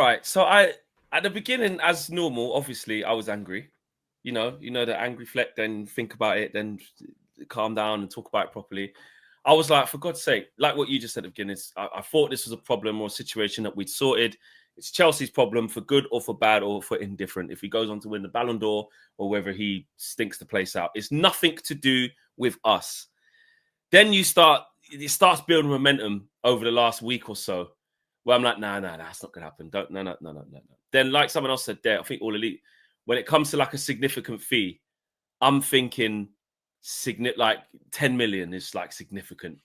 Right. So at the beginning, as normal, obviously, I was angry. The angry fleck, then think about it, then calm down and talk about it properly. I was like, for God's sake, like what you just said at the beginning, I thought this was a problem or a situation that we'd sorted. It's Chelsea's problem for good or for bad or for indifferent. If he goes on to win the Ballon d'Or or whether he stinks the place out, it's nothing to do with us. Then it starts building momentum over the last week or so, where I'm like, nah, that's not gonna happen. No. Then, like someone else said there, I think All Elite, when it comes to like a significant fee, I'm thinking like 10 million is like significant.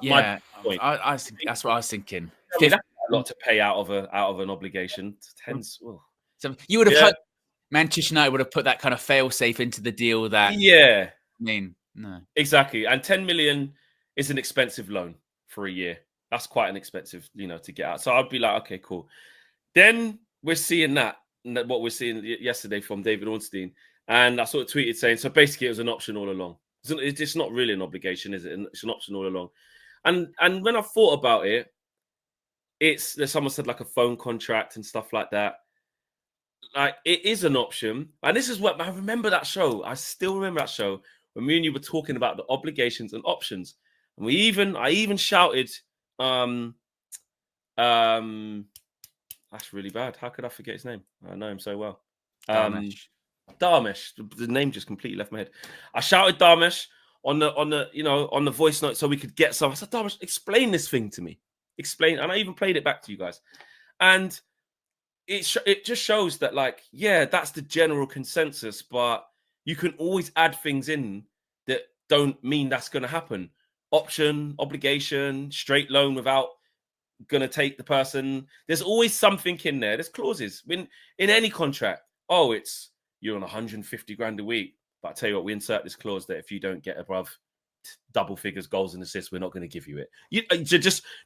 My point. I think that's what I was thinking. I mean, that's a lot to pay out of an obligation. So you would have hoped Manchester United would have put that kind of fail-safe into the deal. No, exactly. And 10 million is an expensive loan for a year. That's quite an expensive, to get out. So I'd be like, okay, cool. Then we're seeing what we're seeing yesterday from David Ornstein. And I sort of tweeted saying, so basically it was an option all along. It's just not really an obligation, is it? It's an option all along. And when I thought about it, someone said like a phone contract and stuff like that. Like it is an option. And this is what I remember that show. I still remember that show when me and you were talking about the obligations and options. And I even shouted, that's really bad. How could I forget his name? I know him so well. Dharmesh. The name just completely left my head. I shouted Dharmesh on the voice note so we could get some. I said, Dharmesh, explain this thing to me. Explain. And I even played it back to you guys. And it just shows that, like, yeah, that's the general consensus, but you can always add things in that don't mean that's going to happen. Option, obligation, straight loan without going to take the person. There's always something in there. There's clauses in any contract. Oh, you're on 150 grand a week. But I tell you what, we insert this clause that if you don't get above double figures, goals and assists, we're not going to give you it.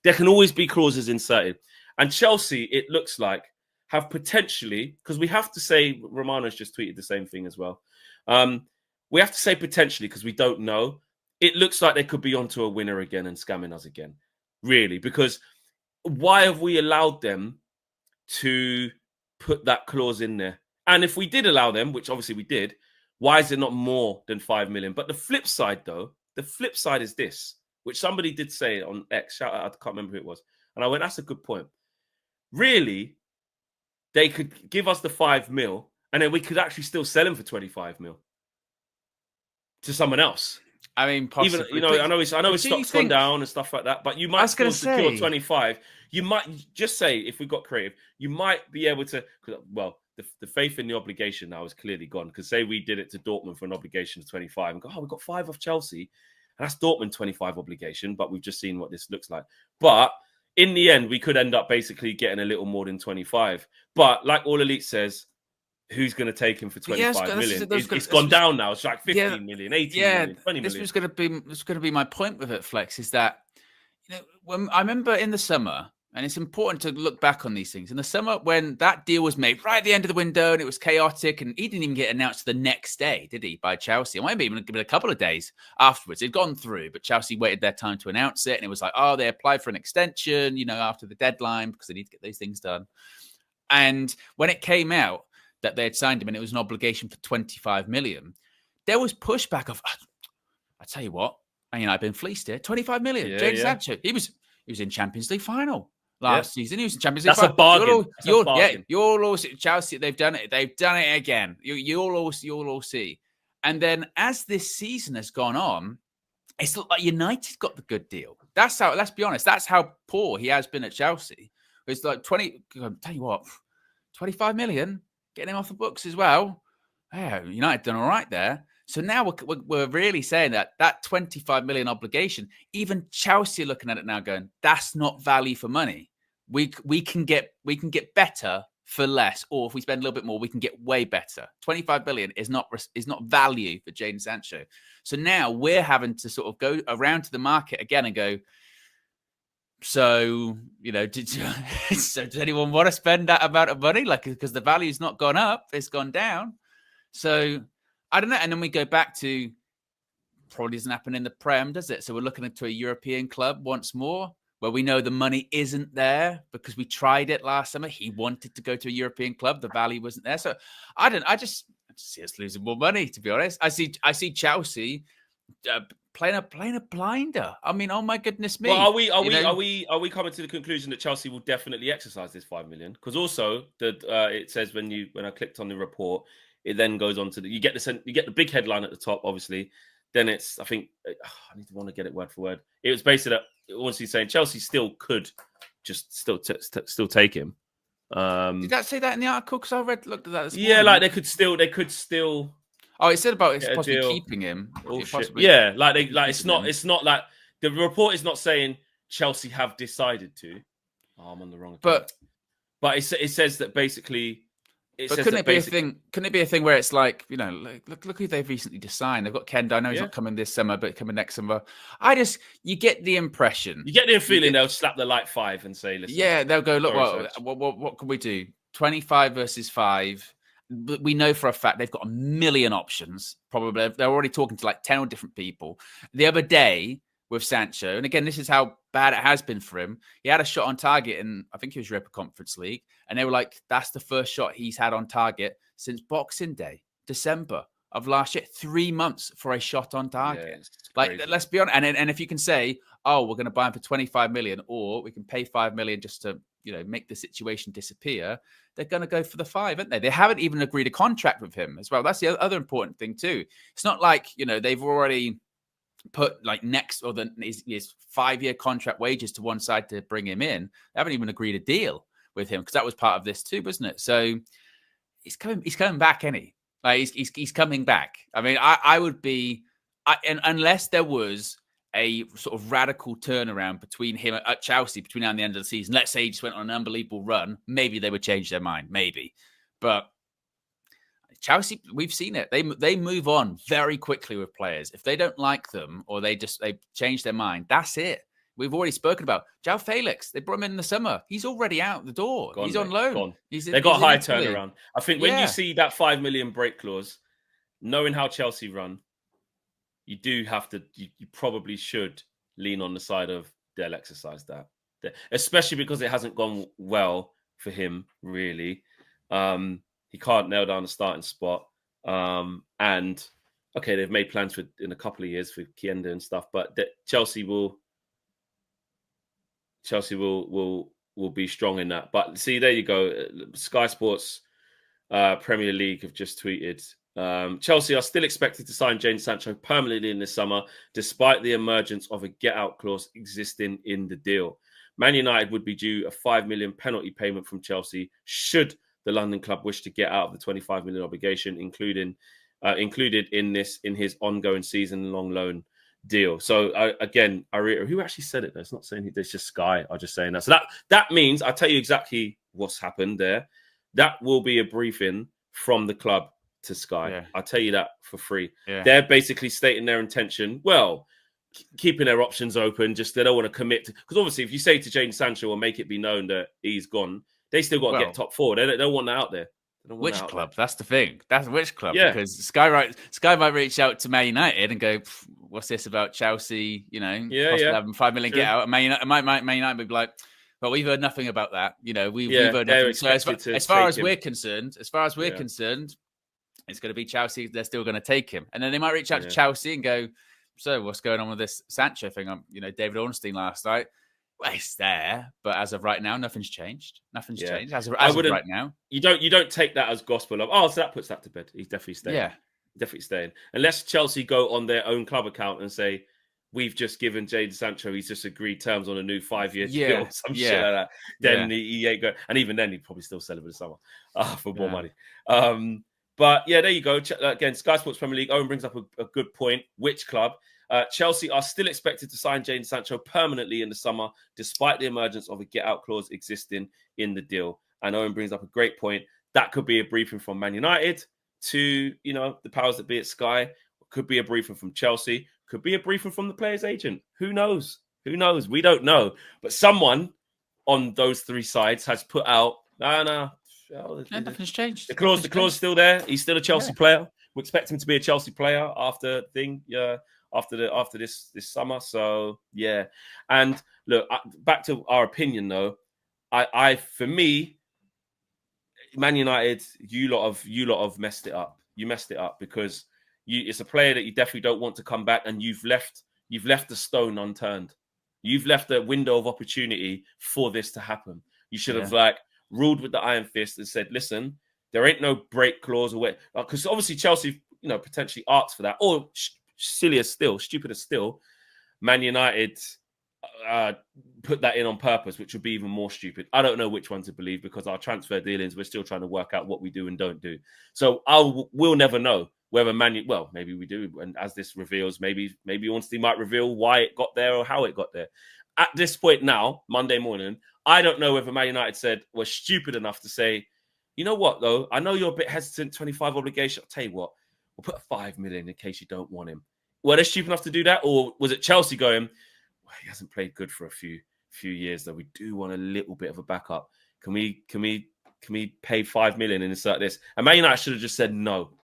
There can always be clauses inserted. And Chelsea, it looks like, have potentially, because we have to say, Romano's just tweeted the same thing as well. We have to say potentially because we don't know. It looks like they could be onto a winner again and scamming us again. Really, because why have we allowed them to put that clause in there? And if we did allow them, which obviously we did, why is it not more than 5 million? But the flip side is this, which somebody did say on X, shout out, I can't remember who it was. And I went, that's a good point. Really, they could give us the 5 mil and then we could actually still sell him for 25 mil to someone else. I mean, possibly. Even, I know his stock's gone down and stuff like that, but you might still secure 25. You might just say, if we got creative, you might be able to, well, the faith in the obligation now is clearly gone. Because say we did it to Dortmund for an obligation of 25 and go, we got 5 off Chelsea. And that's Dortmund 25 obligation, but we've just seen what this looks like. But in the end, we could end up basically getting a little more than 25. But like All Elite says, who's going to take him for 25 million? It's gone down now. It's like 15 million, 18 million, 20 million. This was going to be my point with it, Flex, is that, when I remember in the summer, and it's important to look back on these things. In the summer, when that deal was made right at the end of the window and it was chaotic, and he didn't even get announced the next day, did he, by Chelsea? It might have even been a couple of days afterwards. It'd gone through, but Chelsea waited their time to announce it. And it was like, they applied for an extension, after the deadline because they need to get those things done. And when it came out that they had signed him and it was an obligation for 25 million, there was pushback of, I tell you what, I've been fleeced here. 25 million. Yeah, Jadon Sancho. He was in Champions League final last season. He was in Champions League. That's final. A bargain. You'll all see Chelsea. They've done it. They've done it again. You'll all see. And then as this season has gone on, it's looked like United got the good deal. That's how. Let's be honest. That's how poor he has been at Chelsea. It's like 20. I'll tell you what, 25 million, getting him off the books as well. Yeah, United done all right there. So now we're really saying that 25 million obligation, even Chelsea are looking at it now going, that's not value for money. We can get better for less, or if we spend a little bit more, we can get way better. 25 million is not value for Jadon Sancho. So now we're having to sort of go around to the market again and go, so, does anyone want to spend that amount of money? Like, because the value's not gone up, it's gone down. So I don't know. And then we go back to, probably doesn't happen in the Prem, does it? So we're looking into a European club once more. where we know the money isn't there because we tried it last summer. He wanted to go to a European club. The value wasn't there. So I just see us losing more money, to be honest. I see Chelsea playing a blinder. I mean, oh my goodness me. Well, are we coming to the conclusion that Chelsea will definitely exercise this 5 million? Because also it says when I clicked on the report, it then goes on to you get the big headline at the top, obviously. Then it's, I think, I need to want to get it word for word. It was basically obviously saying Chelsea still could just still take him. Did that say that in the article? Because I looked at that this morning. Yeah, like they could still. Oh, it said about it's possibly keeping him. Yeah, it's not like the report is not saying Chelsea have decided to. Oh, I'm on the wrong account. But it says that basically. Couldn't it be a thing? Couldn't it be a thing where it's like, look who they've recently just signed. They've got Kenda. I know he's not coming this summer, but coming next summer. You get the impression. You get the feeling they'll slap the light 5 and say, listen. Yeah, they'll go, look, what can we do? 25 versus 5. But we know for a fact they've got a million options. Probably they're already talking to like 10 different people. The other day with Sancho, and again, this is how bad it has been for him. He had a shot on target in, I think it was Europa Conference League, and they were like, that's the first shot he's had on target since Boxing Day, December of last year. 3 months for a shot on target. Yeah, let's be honest. And if you can say, oh, we're going to buy him for 25 million, or we can pay 5 million just to, make the situation disappear, they're going to go for the 5, aren't they? They haven't even agreed a contract with him as well. That's the other important thing too. It's not like, they've already put like his 5-year contract wages to one side to bring him in. They haven't even agreed a deal with him because that was part of this too, wasn't it? So he's coming back, isn't he? Like he's coming back. I mean, I would be, unless there was a sort of radical turnaround between him at Chelsea between now and the end of the season. Let's say he just went on an unbelievable run. Maybe they would change their mind. Maybe, but Chelsea, we've seen it. They move on very quickly with players. If they don't like them or they change their mind, that's it. We've already spoken about João Felix. They brought him in the summer. He's already out the door. He's on loan. They got a high turnaround. I think when you see that 5 million break clause, knowing how Chelsea run, you do have to. You probably should lean on the side of they'll exercise that, especially because it hasn't gone well for him. Really, he can't nail down a starting spot. And okay, they've made plans in a couple of years for Kienda and stuff, but Chelsea will be strong in that. But see, there you go. Sky Sports Premier League have just tweeted. Chelsea are still expected to sign Jadon Sancho permanently in this summer, despite the emergence of a get-out clause existing in the deal. Man United would be due a 5 million penalty payment from Chelsea should the London club wish to get out of the 25 million obligation, included in his ongoing season-long loan deal. So again, who actually said it? Though? It's not saying it's just Sky. I'm just saying that. So that means I'll tell you exactly what's happened there. That will be a briefing from the club to Sky. Yeah. I'll tell you that for free. Yeah. They're basically stating their intention. Well, keeping their options open. Just they don't want to commit to, because obviously, if you say to Jadon Sancho or make it be known that he's gone, they still got to get top 4. They don't want that out there. Which club? That's the thing. That's which club? Yeah. Because Sky might reach out to Man United and go, "What's this about Chelsea? Having 5 million get out." And Man United would be like, "Well, we've heard nothing about that. We've heard nothing." So as far as we're concerned, it's going to be Chelsea. They're still going to take him, and then they might reach out to Chelsea and go, "So what's going on with this Sancho thing?" David Ornstein last night. Well, it's there, but as of right now, nothing's changed. Nothing's changed as of right now. You don't take that as gospel of, so that puts that to bed. He's definitely staying. Yeah, definitely staying. Unless Chelsea go on their own club account and say, "We've just given Jadon Sancho. He's just agreed terms on a new 5-year deal." Some shit like that. Then he ain't going, and even then he'd probably still sell it for the summer for more money. But yeah, there you go. Again, Sky Sports Premier League. Owen brings up a good point. Which club? Chelsea are still expected to sign Jadon Sancho permanently in the summer, despite the emergence of a get-out clause existing in the deal. And Owen brings up a great point. That could be a briefing from Man United to, the powers that be at Sky. Could be a briefing from Chelsea. Could be a briefing from the player's agent. Who knows? We don't know. But someone on those three sides has put out, nothing's changed. The clause is still there. He's still a Chelsea player. We expect him to be a Chelsea player after after this summer. So yeah, and look, back to our opinion though. I for me, Man United, you lot have messed it up. You messed it up because it's a player that you definitely don't want to come back, and you've left the stone unturned. You've left a window of opportunity for this to happen. You should have ruled with the iron fist and said, "Listen, there ain't no break clause or what," because obviously Chelsea, potentially asked for that, or sillier still, stupider still, Man United put that in on purpose, which would be even more stupid. I don't know which one to believe because our transfer dealings, we're still trying to work out what we do and don't do. So we'll never know whether well, maybe we do. And as this reveals, maybe Ornstein might reveal why it got there or how it got there. At this point now, Monday morning, I don't know whether Man United were stupid enough to say, you know what, though? I know you're a bit hesitant, 25 obligation. I'll tell you what, we'll put 5 million in case you don't want him. Were they stupid enough to do that? Or was it Chelsea going, well, he hasn't played good for a few years, though. We do want a little bit of a backup. Can we pay 5 million and insert this? And Man United should have just said no.